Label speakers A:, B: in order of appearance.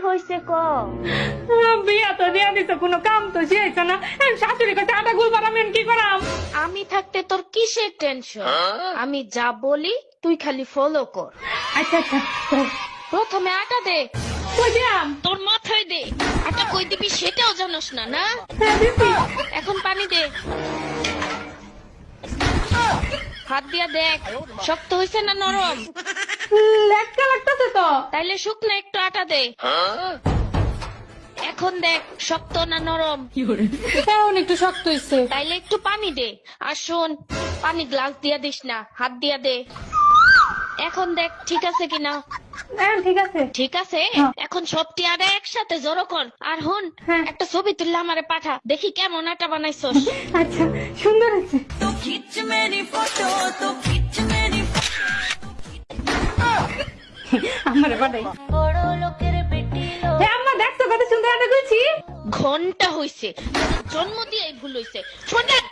A: হয়েছে ক?
B: বিয়া তো দিয়া দিছে, কোনো কাম তো শিখাইছে না। শাশুড়ি কাছে আটা গুলবার আমি কি করাম?
A: আমি থাকতে তোর কিসের টেনশন? আমি যা বলি তুই খালি ফলো কর।
B: আচ্ছা আচ্ছা,
A: প্রথমে আটা দে,
B: কই দিয়াম?
A: তোর মাথায় দে। আটা কই দিবি সেটাও জানোস না, না?
B: হ্যাঁ দিছি।
A: এখন পানি দে, হাত দিয়া দেখ শক্ত হয়েছে না নরম।
B: লেটকা লাগতেছে তো।
A: তাইলে শুকনো একটু আটা দে। এখন দেখ শক্ত না নরম।
B: এখন একটু শক্ত হইছে।
A: তাইলে একটু পানি দে। আর শোন, পানি গ্লাস দিয়া দিস না, হাত দিয়া দে। এখন দেখ ঠিক আছে কিনা।
B: হ্যাঁ ঠিক আছে।
A: ঠিক আছে, এখন সবটি আটা একসাথে জড়ো কর। আর হন,
B: হ্যাঁ।
A: একটা ছবি তুললে আমারে পাঠা, দেখি কেমন আটা বানাইছস।
B: আচ্ছা, সুন্দর আছে। আমারে পাঠাই।
A: বড় লোকের বেটি
B: হে আম্মা, দেখছো কত সুন্দর আটা গুলছি?
A: ঘন্টা হইছে, জন্ম দিয়ে ভুল হইছে। শোন দেখ।